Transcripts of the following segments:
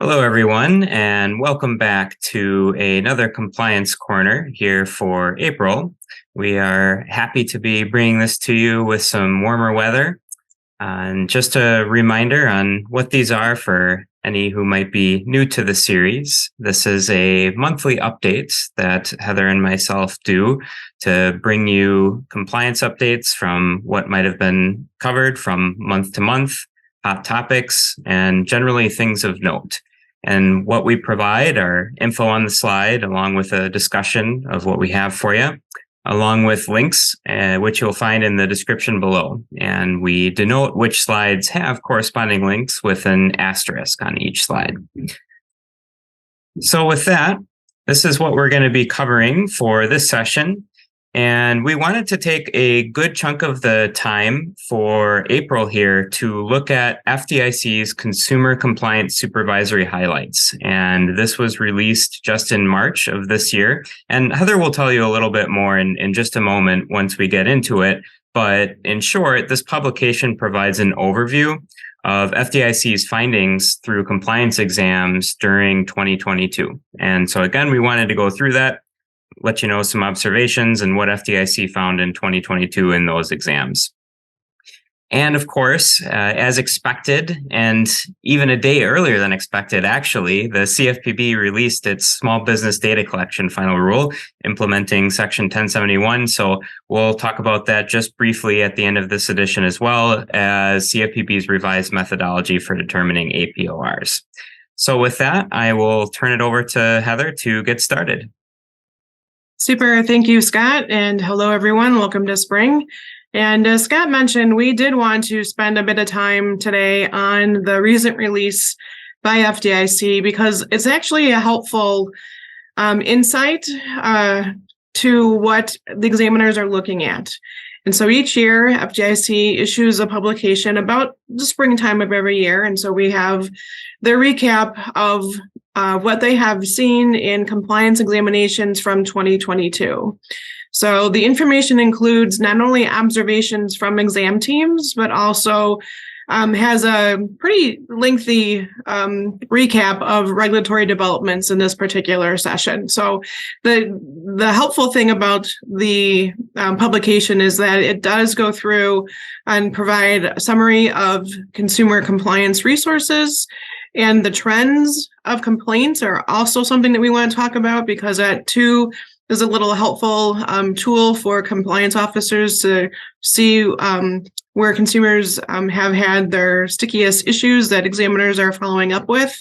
Hello, everyone, and welcome back to another Compliance Corner here for April. We are happy to be bringing this to you with some warmer weather. And just a reminder on what these are for any who might be new to the series. This is a monthly update that Heather and myself do to bring you compliance updates from what might have been covered from month to month, hot topics, and generally things of note. And what we provide are info on the slide, along with a discussion of what we have for you, along with links, which you'll find in the description below. And we denote which slides have corresponding links with an asterisk on each slide. So with that, this is what we're going to be covering for this session. And we wanted to take a good chunk of the time for April here to look at FDIC's Consumer Compliance Supervisory highlights. And this was released just in March of this year. And Heather will tell you a little bit more in just a moment once we get into it. But in short, this publication provides an overview of FDIC's findings through compliance exams during 2022. And so again, we wanted to go through that, let you know some observations and what FDIC found in 2022 in those exams. And of course, as expected, and even a day earlier than expected, actually, the CFPB released its Small Business Data Collection Final Rule, implementing Section 1071. So we'll talk about that just briefly at the end of this edition, as well as CFPB's revised methodology for determining APORs. So with that, I will turn it over to Heather to get started. Super. Thank you, Scott. And hello, everyone. Welcome to spring. And as Scott mentioned, we did want to spend a bit of time today on the recent release by FDIC because it's actually a helpful insight to what the examiners are looking at. And so each year, FDIC issues a publication about the springtime of every year. And so we have their recap of what they have seen in compliance examinations from 2022. So the information includes not only observations from exam teams, but also has a pretty lengthy recap of regulatory developments in this particular session. So the helpful thing about the publication is that it does go through and provide a summary of consumer compliance resources. And the trends of complaints are also something that we want to talk about because that too is a little helpful tool for compliance officers to see where consumers have had their stickiest issues that examiners are following up with.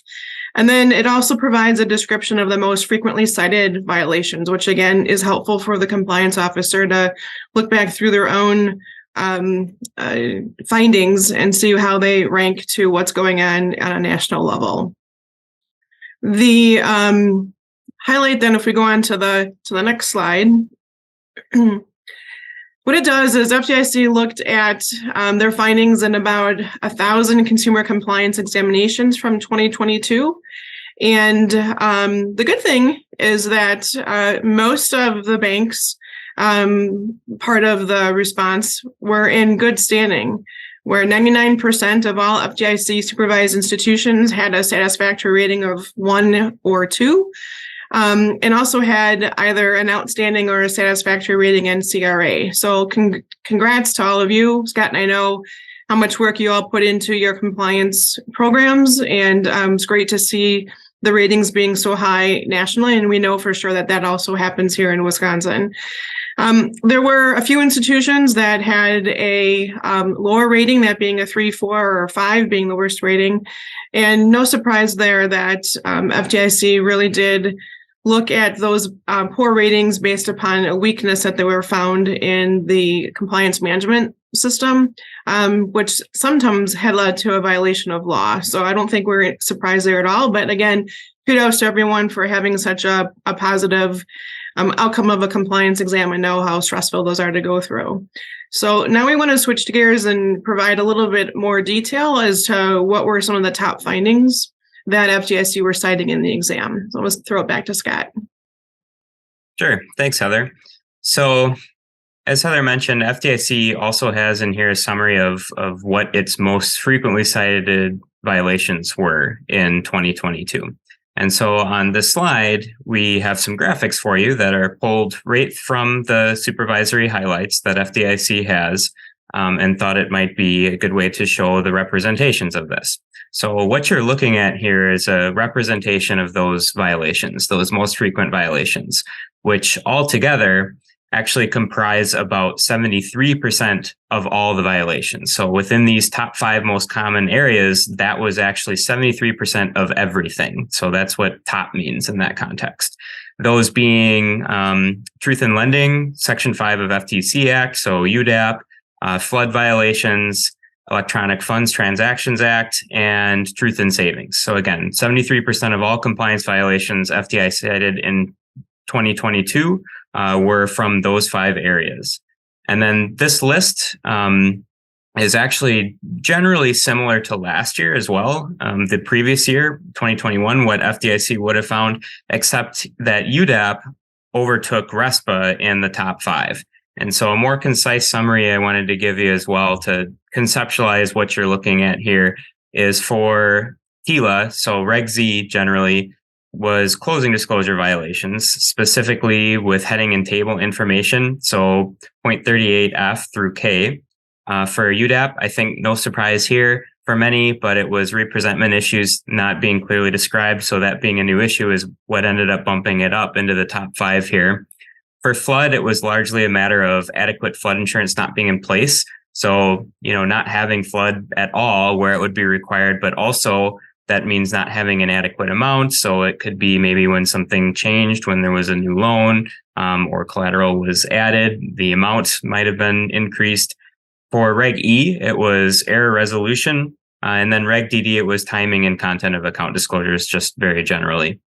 And then it also provides a description of the most frequently cited violations, which again is helpful for the compliance officer to look back through their own findings and see how they rank to what's going on a national level. The highlight then, if we go on to the next slide, what it does is FDIC looked at their findings in about 1,000 consumer compliance examinations from 2022. And the good thing is that most of the banks part of the response were in good standing, where 99% of all FDIC supervised institutions had a satisfactory rating of 1 or 2, and also had either an outstanding or a satisfactory rating in CRA. So congrats to all of you. Scott and I know how much work you all put into your compliance programs, and it's great to see the ratings being so high nationally, and we know for sure that that also happens here in Wisconsin. There were a few institutions that had a lower rating, that being a 3, 4, or 5 being the worst rating. And no surprise there that FDIC really did look at those poor ratings based upon a weakness that they were found in the compliance management system, which sometimes had led to a violation of law. So I don't think we're surprised there at all. But again, kudos to everyone for having such a positive outcome of a compliance exam. I know how stressful those are to go through. So now we want to switch gears and provide a little bit more detail as to what were some of the top findings that FDIC were citing in the exam. So let's throw it back to Scott. Sure. Thanks, Heather. So as Heather mentioned, FDIC also has in here a summary of what its most frequently cited violations were in 2022. And so on this slide, we have some graphics for you that are pulled right from the supervisory highlights that FDIC has, and thought it might be a good way to show the representations of this. So what you're looking at here is a representation of those violations, those most frequent violations, which altogether actually comprise about 73% of all the violations. So within these top 5 most common areas, that was actually 73% of everything. So that's what top means in that context. Those being truth in lending, Section 5 of FTC Act, so UDAP, flood violations, Electronic Funds Transactions Act, and truth in savings. So again, 73% of all compliance violations FDIC cited in 2022 were from those 5 areas. And then this list is actually generally similar to last year as well. The previous year, 2021, what FDIC would have found, except that UDAP overtook RESPA in the top 5. And so a more concise summary I wanted to give you as well to conceptualize what you're looking at here is for TILA, so Reg Z generally, was closing disclosure violations, specifically with heading and table information, so 0.38F through K. For UDAP, I think no surprise here for many, but it was representment issues not being clearly described, so that being a new issue is what ended up bumping it up into the top 5 here. For flood, it was largely a matter of adequate flood insurance not being in place, so not having flood at all where it would be required, but also that means not having an adequate amount. So it could be maybe when something changed, when there was a new loan or collateral was added, the amount might have been increased. For Reg E, it was error resolution. And then Reg DD, it was timing and content of account disclosures, just very generally.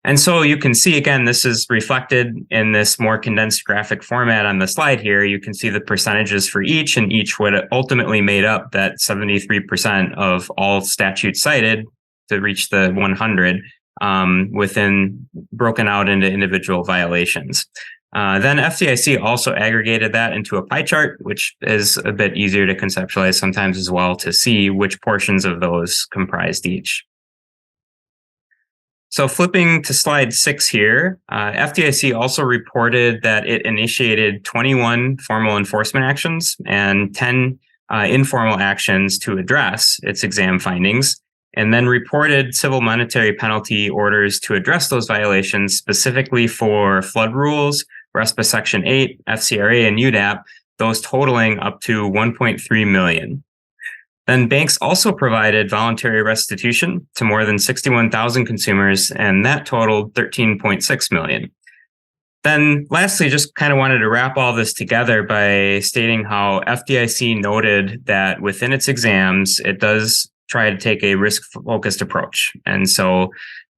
And so you can see, again, this is reflected in this more condensed graphic format on the slide here. You can see the percentages for each, and each would ultimately made up that 73% of all statutes cited to reach the 100 within broken out into individual violations. Then FDIC also aggregated that into a pie chart, which is a bit easier to conceptualize sometimes as well to see which portions of those comprised each. So flipping to slide 6 here, FDIC also reported that it initiated 21 formal enforcement actions and 10 informal actions to address its exam findings, and then reported civil monetary penalty orders to address those violations, specifically for flood rules, RESPA Section 8, FCRA, and UDAP, those totaling up to $1.3 million. Then banks also provided voluntary restitution to more than 61,000 consumers, and that totaled $13.6 million. Then lastly, just kind of wanted to wrap all this together by stating how FDIC noted that within its exams, it does try to take a risk-focused approach. And so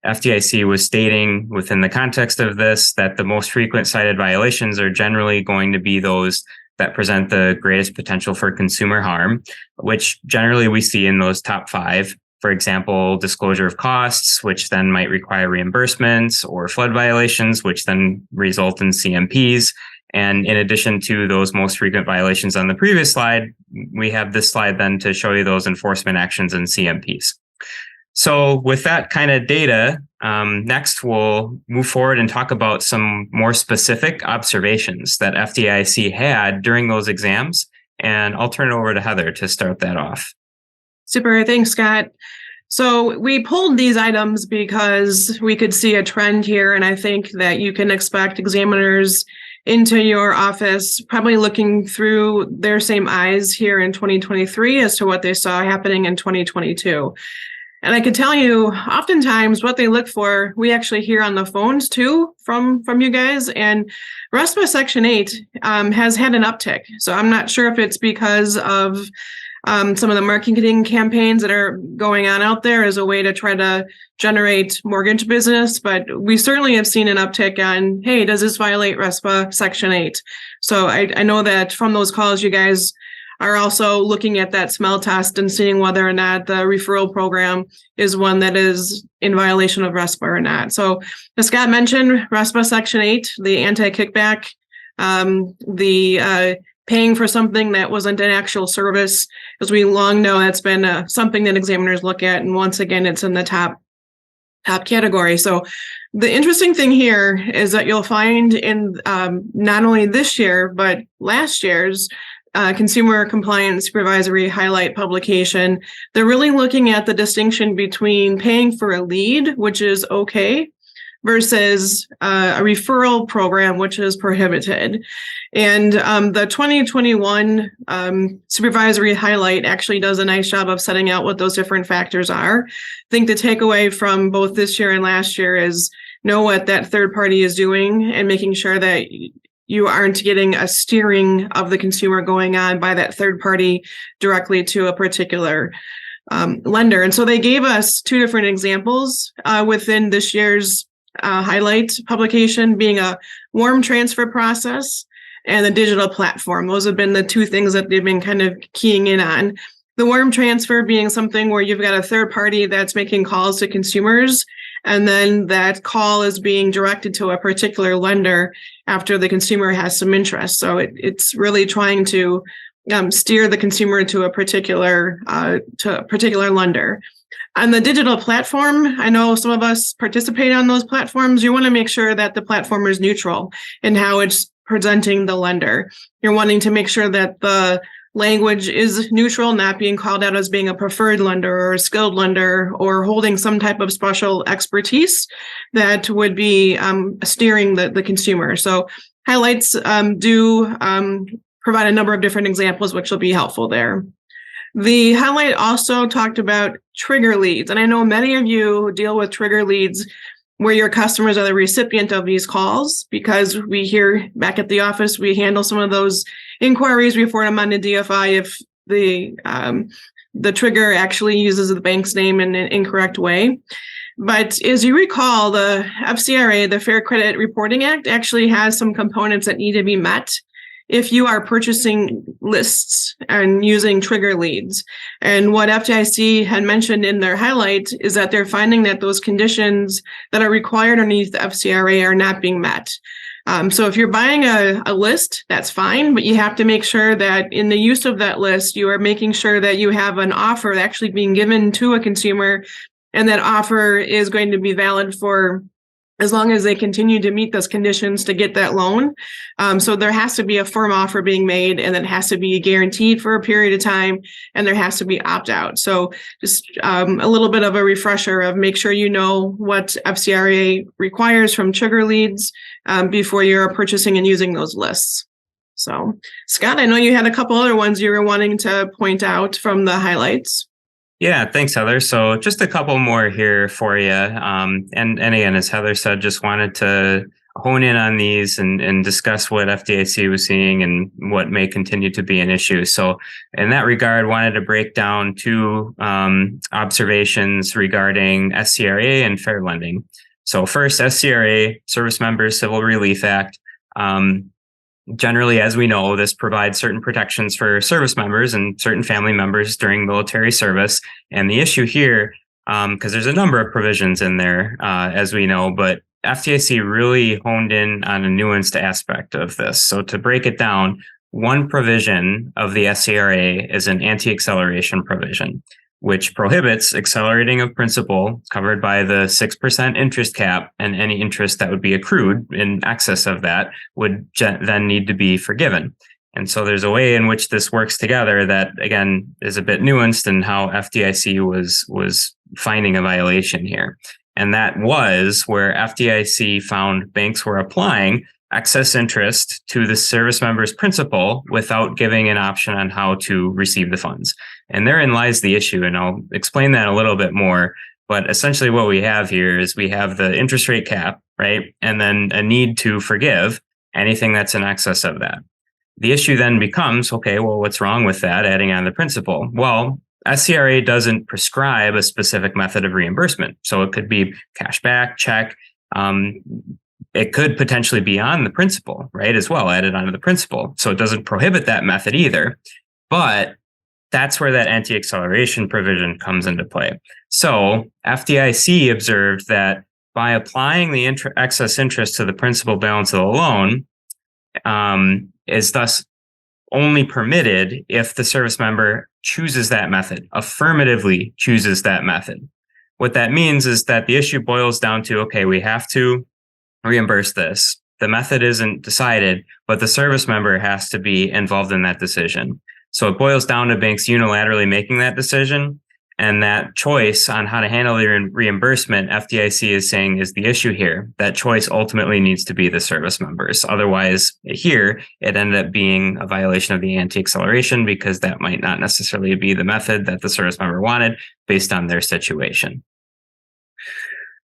FDIC was stating within the context of this that the most frequent cited violations are generally going to be those that present the greatest potential for consumer harm, which generally we see in those top 5. For example, disclosure of costs, which then might require reimbursements, or flood violations, which then result in CMPs. And in addition to those most frequent violations on the previous slide, we have this slide then to show you those enforcement actions and CMPs. So with that kind of data, next we'll move forward and talk about some more specific observations that FDIC had during those exams. And I'll turn it over to Heather to start that off. Super. Thanks, Scott. So we pulled these items because we could see a trend here, and I think that you can expect examiners into your office probably looking through their same eyes here in 2023 as to what they saw happening in 2022. And I can tell you, oftentimes what they look for, we actually hear on the phones too from you guys. And RESPA Section 8 has had an uptick. So I'm not sure if it's because of some of the marketing campaigns that are going on out there as a way to try to generate mortgage business, but we certainly have seen an uptick on, hey, does this violate RESPA Section 8? So I know that from those calls, you guys are also looking at that smell test and seeing whether or not the referral program is one that is in violation of RESPA or not. So as Scott mentioned, RESPA Section 8, the anti-kickback, the paying for something that wasn't an actual service, as we long know that's been something that examiners look at. And once again, it's in the top category. So the interesting thing here is that you'll find in not only this year, but last year's Consumer Compliance Supervisory highlight publication, they're really looking at the distinction between paying for a lead, which is okay, versus a referral program, which is prohibited. And the 2021 supervisory highlight actually does a nice job of setting out what those different factors are. I think the takeaway from both this year and last year is know what that third party is doing and making sure that you aren't getting a steering of the consumer going on by that third party directly to a particular lender. And so they gave us two different examples within this year's highlight publication, being a warm transfer process and the digital platform. Those have been the two things that they've been kind of keying in on. The warm transfer being something where you've got a third party that's making calls to consumers, and then that call is being directed to a particular lender after the consumer has some interest. So it's really trying to steer the consumer to a particular lender. On the digital platform, I know some of us participate on those platforms. You want to make sure that the platform is neutral in how it's presenting the lender. You're wanting to make sure that the language is neutral, not being called out as being a preferred lender or a skilled lender or holding some type of special expertise that would be steering the consumer. So highlights do provide a number of different examples, which will be helpful there. The highlight also talked about trigger leads. And I know many of you deal with trigger leads where your customers are the recipient of these calls, because we here back at the office, we handle some of those inquiries before them on the DFI if the trigger actually uses the bank's name in an incorrect way. But as you recall, the FCRA, the Fair Credit Reporting Act, actually has some components that need to be met if you are purchasing lists and using trigger leads. And what FDIC had mentioned in their highlight is that they're finding that those conditions that are required underneath the FCRA are not being met. So if you're buying a list, that's fine, but you have to make sure that in the use of that list, you are making sure that you have an offer actually being given to a consumer, and that offer is going to be valid for as long as they continue to meet those conditions to get that loan. So there has to be a firm offer being made, and it has to be guaranteed for a period of time, and there has to be opt-out. So just a little bit of a refresher of make sure you know what FCRA requires from trigger leads before you're purchasing and using those lists. So Scott, I know you had a couple other ones you were wanting to point out from the highlights. Yeah, thanks, Heather. So just a couple more here for you. And again, as Heather said, just wanted to hone in on these and discuss what FDIC was seeing and what may continue to be an issue. So in that regard, wanted to break down two observations regarding SCRA and fair lending. So first, SCRA, Service Members Civil Relief Act. Generally, as we know, this provides certain protections for service members and certain family members during military service. And the issue here, because there's a number of provisions in there, as we know, but FDIC really honed in on a nuanced aspect of this. So to break it down, one provision of the SCRA is an anti-acceleration provision, which prohibits accelerating of principal covered by the 6% interest cap, and any interest that would be accrued in excess of that would then need to be forgiven. And so there's a way in which this works together that, again, is a bit nuanced in how FDIC was finding a violation here. And that was where FDIC found banks were applying excess interest to the service member's principal without giving an option on how to receive the funds. And therein lies the issue, and I'll explain that a little bit more. But essentially what we have here is we have the interest rate cap, right? And then a need to forgive anything that's in excess of that. The issue then becomes, okay, well, what's wrong with that, adding on the principal? Well, SCRA doesn't prescribe a specific method of reimbursement. So it could be cash back, check. It could potentially be on the principal, right, as well, added onto the principal. So it doesn't prohibit that method either. But that's where that anti-acceleration provision comes into play. So FDIC observed that by applying the excess interest to the principal balance of the loan, is thus only permitted if the service member chooses that method, affirmatively chooses that method. What that means is that the issue boils down to, okay, we have to reimburse this. The method isn't decided, but the service member has to be involved in that decision. So it boils down to banks unilaterally making that decision. And that choice on how to handle the reimbursement, FDIC is saying, is the issue here. That choice ultimately needs to be the service members. Otherwise, here, it ended up being a violation of the anti-acceleration because that might not necessarily be the method that the service member wanted based on their situation.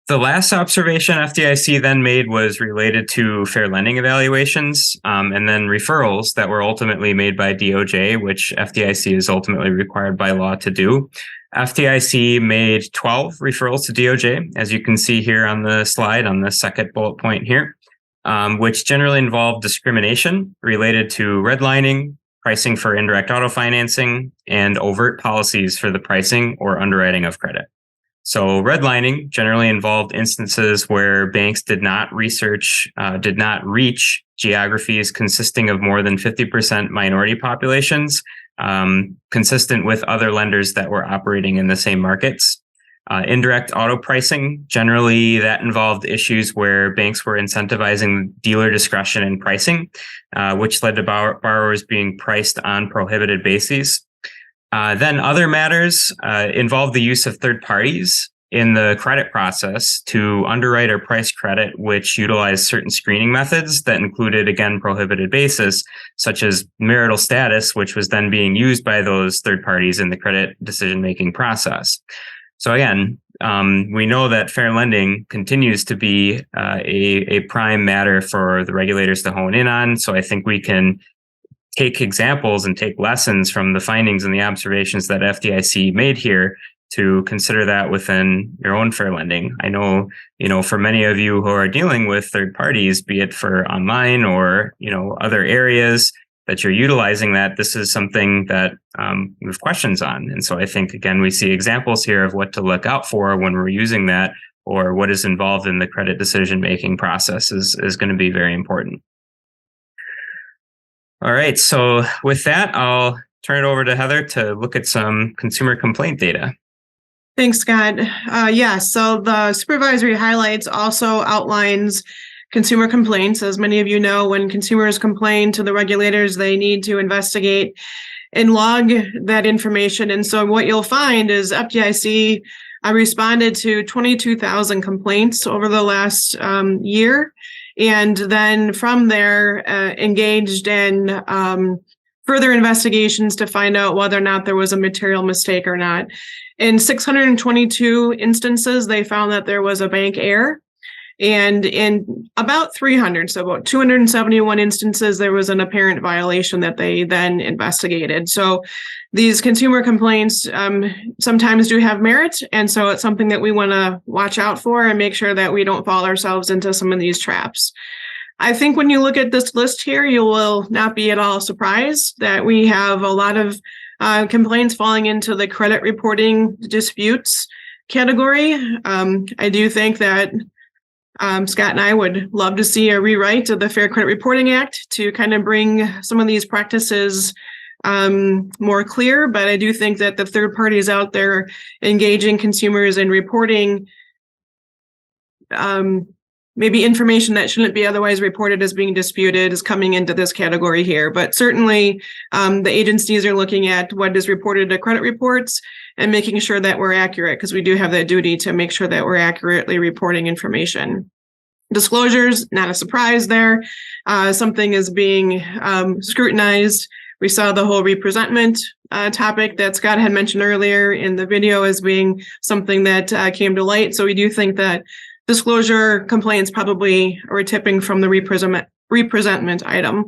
The last observation FDIC then made was related to fair lending evaluations and then referrals that were ultimately made by DOJ, which FDIC is ultimately required by law to do. FDIC made 12 referrals to DOJ, as you can see here on the slide on the second bullet point here, which generally involved discrimination related to redlining, pricing for indirect auto financing, and overt policies for the pricing or underwriting of credit. So redlining generally involved instances where banks did not reach geographies consisting of more than 50% minority populations, consistent with other lenders that were operating in the same markets. Indirect auto pricing, generally that involved issues where banks were incentivizing dealer discretion in pricing, which led to borrowers being priced on prohibited bases. Then other matters involve the use of third parties in the credit process to underwrite or price credit, which utilized certain screening methods that included, again, prohibited basis, such as marital status, which was then being used by those third parties in the credit decision-making process. So again, we know that fair lending continues to be a prime matter for the regulators to hone in on. So I think we can take examples and take lessons from the findings and the observations that FDIC made here to consider that within your own fair lending. I know, for many of you who are dealing with third parties, be it for online or, other areas that you're utilizing that, this is something that we have questions on. And so I think, again, we see examples here of what to look out for when we're using that, or what is involved in the credit decision-making process is going to be very important. All right, so with that, I'll turn it over to Heather to look at some consumer complaint data. Thanks, Scott. So the supervisory highlights also outlines consumer complaints. As many of you know, when consumers complain to the regulators, they need to investigate and log that information. And so what you'll find is FDIC responded to 22,000 complaints over the last year. And then from there, engaged in further investigations to find out whether or not there was a material mistake or not. In 622 instances, they found that there was a bank error. And in about 300, so about 271 instances, there was an apparent violation that they then investigated. So these consumer complaints sometimes do have merit. And so it's something that we want to watch out for and make sure that we don't fall ourselves into some of these traps. I think when you look at this list here, you will not be at all surprised that we have a lot of complaints falling into the credit reporting disputes category. I do think that Scott and I would love to see a rewrite of the Fair Credit Reporting Act to kind of bring some of these practices more clear. But I do think that the third parties out there engaging consumers in reporting maybe information that shouldn't be otherwise reported as being disputed is coming into this category here. But certainly the agencies are looking at what is reported to credit reports and making sure that we're accurate, because we do have that duty to make sure that we're accurately reporting information. Disclosures, not a surprise there. Something is being scrutinized. We saw the whole representment topic that Scott had mentioned earlier in the video as being something that came to light. So we do think that disclosure complaints probably are tipping from the representment item.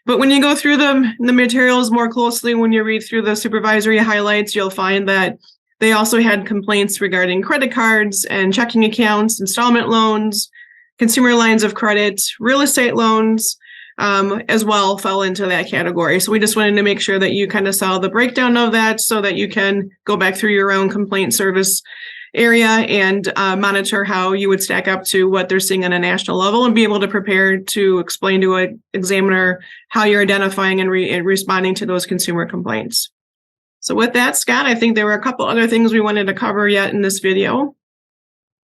But when you go through the materials more closely, when you read through the supervisory highlights, you'll find that they also had complaints regarding credit cards and checking accounts, installment loans, consumer lines of credit, real estate loans, as well fell into that category. So we just wanted to make sure that you kind of saw the breakdown of that so that you can go back through your own complaint service area and monitor how you would stack up to what they're seeing on a national level and be able to prepare to explain to an examiner how you're identifying and responding to those consumer complaints. So with that, Scott, I think there were a couple other things we wanted to cover yet in this video.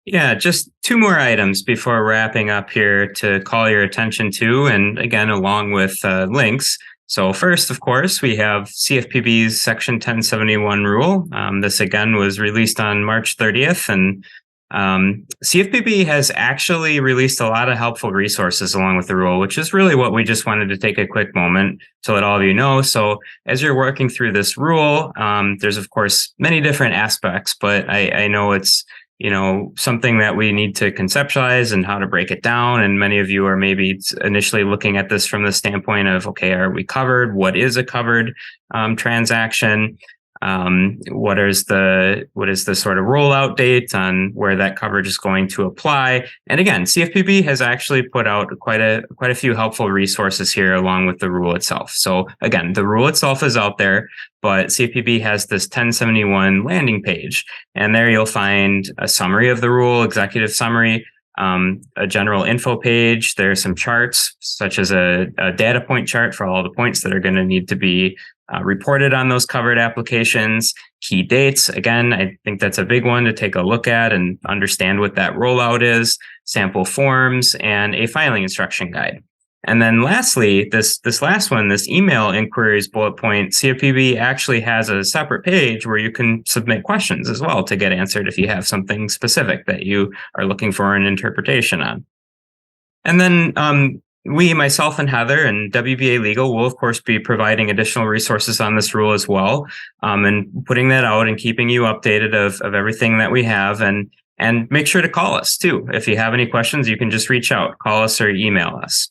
Yeah, just two more items before wrapping up here to call your attention to, and again, along with links. So first, of course, we have CFPB's Section 1071 rule. This again was released on March 30th, and CFPB has actually released a lot of helpful resources along with the rule, which is really what we just wanted to take a quick moment to let all of you know. So as you're working through this rule, there's of course many different aspects, but I know it's something that we need to conceptualize and how to break it down. And many of you are maybe initially looking at this from the standpoint of, okay, are we covered? What is a covered transaction? What is the sort of rollout date on where that coverage is going to apply? And again, CFPB has actually put out quite a few helpful resources here along with the rule itself. So again, the rule itself is out there, but CFPB has this 1071 landing page, and there you'll find a summary of the rule, executive summary, a general info page. There's some charts, such as a data point chart for all the points that are going to need to be reported on those covered applications, key dates. Again, I think that's a big one to take a look at and understand what that rollout is, sample forms, and a filing instruction guide. And then lastly, this last one, this email inquiries bullet point, CFPB actually has a separate page where you can submit questions as well to get answered if you have something specific that you are looking for an interpretation on. And then we, myself and Heather and WBA Legal, will of course be providing additional resources on this rule as well, and putting that out and keeping you updated of everything that we have. And make sure to call us too. If you have any questions, you can just reach out, call us or email us.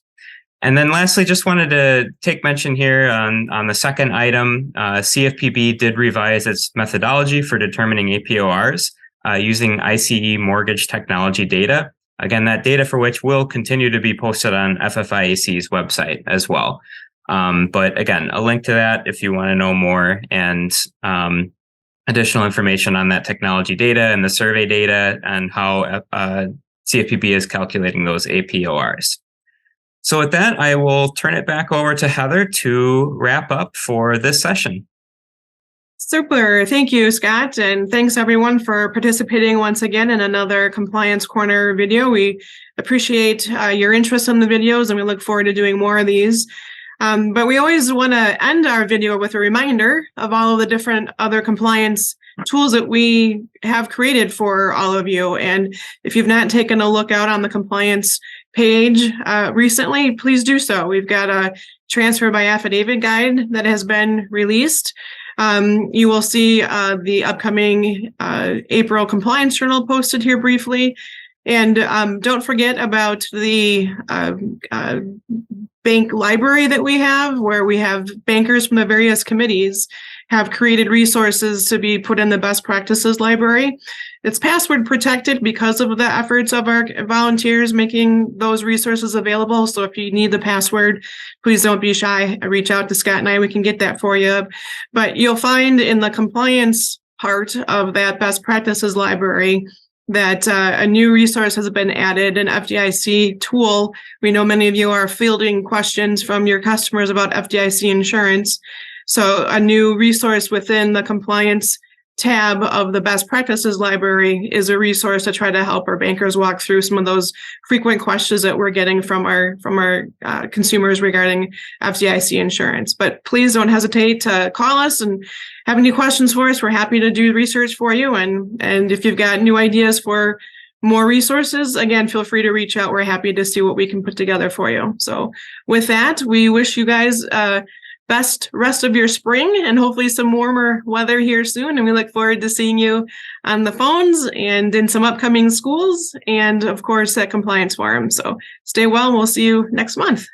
And then lastly, just wanted to take mention here on the second item. CFPB did revise its methodology for determining APORs using ICE mortgage technology data. Again, that data for which will continue to be posted on FFIAC's website as well. But again, a link to that if you want to know more, and additional information on that technology data and the survey data and how CFPB is calculating those APORs. So with that, I will turn it back over to Heather to wrap up for this session. Super. Thank you, Scott. And thanks everyone for participating once again in another Compliance Corner video. We appreciate your interest in the videos, and we look forward to doing more of these. But we always want to end our video with a reminder of all of the different other compliance tools that we have created for all of you. And if you've not taken a look out on the compliance page recently, please do so. We've got a transfer by affidavit guide that has been released. You will see the upcoming April compliance journal posted here briefly. And don't forget about the bank library that we have, where we have bankers from the various committees have created resources to be put in the best practices library. It's password protected because of the efforts of our volunteers making those resources available. So if you need the password, please don't be shy. Reach out to Scott and I, we can get that for you. But you'll find in the compliance part of that best practices library that a new resource has been added, an FDIC tool. We know many of you are fielding questions from your customers about FDIC insurance. So a new resource within the compliance tab of the best practices library is a resource to try to help our bankers walk through some of those frequent questions that we're getting from our consumers regarding FDIC insurance. But please don't hesitate to call us and have any questions for us. We're happy to do research for you. And if you've got new ideas for more resources, again, feel free to reach out. We're happy to see what we can put together for you. So with that, we wish you guys best rest of your spring and hopefully some warmer weather here soon. And we look forward to seeing you on the phones and in some upcoming schools and of course at Compliance Forum. So stay well and we'll see you next month.